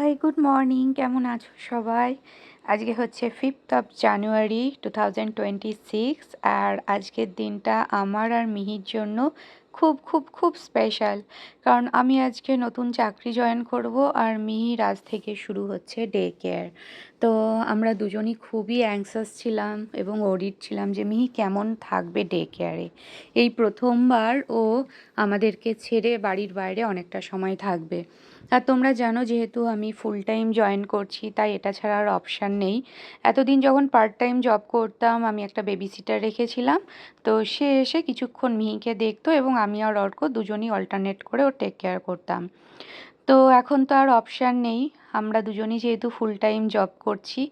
High, good morning. কেমন আছো সবাই? আজকে হচ্ছে 5th অফ জানুয়ারি 2026 আর আজকের দিনটা আমার আর মিহির জন্য খুব খুব খুব স্পেশাল। কারণ আমি আজকে নতুন চাকরি জয়েন করব আর মিহির আজ থেকে শুরু হচ্ছে ডে কেয়ার। তো আমরা দুজনই খুবই অ্যাংসাস ছিলাম এবং ওরিড ছিলাম যে মিহি কেমন থাকবে ডে কেয়ারে। এই প্রথমবার ও আমাদেরকে ছেড়ে বাড়ির বাইরে অনেকটা সময় থাকবে। আর তোমরা জানো যেহেতু আমি ফুল টাইম জয়েন করছি তাই এটা ছাড়া আর অপশান নেই। এতদিন যখন পার্ট টাইম জব করতাম আমি একটা বেবি সিটার রেখেছিলাম, তো সে এসে কিছুক্ষণ মিহিকে দেখতো এবং আমি আর অর্ক দুজনই অল্টারনেট করে ওর টেক কেয়ার করতাম। তো এখন তো আর অপশান নেই, আমরা দুজনই যেহেতু ফুল টাইম জব করছি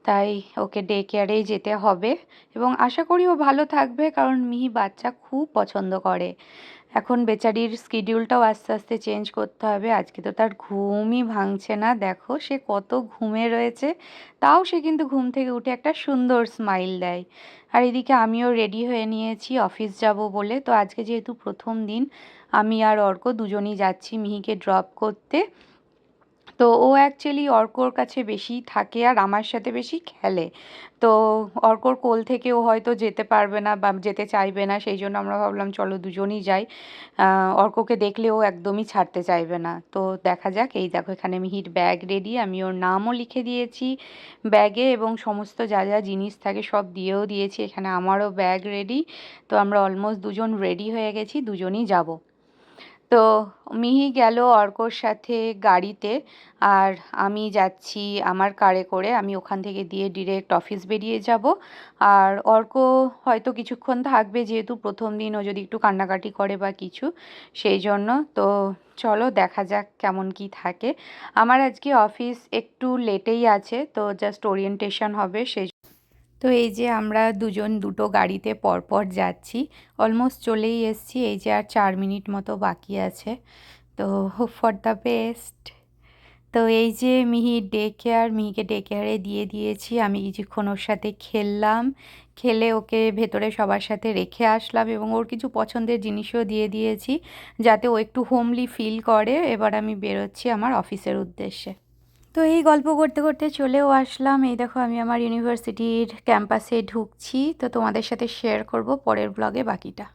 তাই ওকে ডে কেয়ারেই যেতে হবে এবং আশা করি ও ভালো থাকবে, কারণ মিহি বাচ্চা খুব পছন্দ করে। এখন বেচারির শিডিউলটাও আস্তে আস্তে চেঞ্জ করতে হবে। আজকে তো তার ঘুমই ভাঙছে না, দেখো সে কত ঘুমে রয়েছে, তাও সে কিন্তু ঘুম থেকে উঠে একটা সুন্দর স্মাইল দেয়। আর এদিকে আমিও রেডি হয়ে নিয়েছি অফিস যাব বলে। তো আজকে যেহেতু প্রথম দিন আমি আর অর্ক দুজনই যাচ্ছি মিহিকে ড্রপ করতে। তো ও অ্যাকচুয়ালি অর্কর কাছে বেশি থাকে আর আমার সাথে বেশি খেলে। তো অর্কর কোল থেকে ও হয়তো যেতে পারবে না বা যেতে চাইবে না, সেই জন্য আমরা ভাবলাম চলো দুজনই যাই। অর্ককে দেখলে ও একদমই ছাড়তে চাইবে না। তো দেখা যাক। এই দেখো এখানে মিহির ব্যাগ রেডি, আমি ওর নামও লিখে দিয়েছি ব্যাগে এবং সমস্ত যা যা জিনিস থাকে সব দিয়েও দিয়েছি। এখানে আমারও ব্যাগ রেডি। তো আমরা অলমোস্ট দুজন রেডি হয়ে গেছি, দুজনই যাব। তো মিহি গেল অর্কর সাথে গাড়িতে আর আমি যাচ্ছি আমার কারে করে। আমি ওখান থেকে দিয়ে ডিরেক্ট অফিস বেরিয়ে যাব। আর অর্ক হয়তো কিছুক্ষণ থাকবে, যেহেতু প্রথম দিন ও যদি একটু কান্নাকাটি করে বা কিছু, সেই জন্য। তো চলো দেখা যাক কেমন কি থাকে। আমার আজকে অফিস একটু লেটেই আছে, তো জাস্ট ওরিয়েন্টেশন হবে সেই। তো এই যে আমরা দুজন দুটো গাড়িতে পরপর যাচ্ছি, অলমোস্ট চলেই এসেছি। এই যে আর 4 মিনিট মতো বাকি আছে। তো হোপ ফর দ্য বেস্ট। তো এই যে মিহির ডে কেয়ার, মিহিকে ডে কেয়ারে দিয়ে দিয়েছি। আমি কিছুক্ষণ ওর সাথে খেললাম, খেলে ওকে ভেতরে সবার সাথে রেখে আসলাম এবং ওর কিছু পছন্দের জিনিসও দিয়ে দিয়েছি যাতে ও একটু হোমলি ফিল করে। এবার আমি বেরোচ্ছি আমার অফিসের উদ্দেশ্যে। তো এই গল্প করতে করতে চলেও আসলাম। এই দেখো আমি আমার ইউনিভার্সিটির ক্যাম্পাসে ঢুকছি। তো তোমাদের সাথে শেয়ার করব পরের ব্লগে বাকিটা।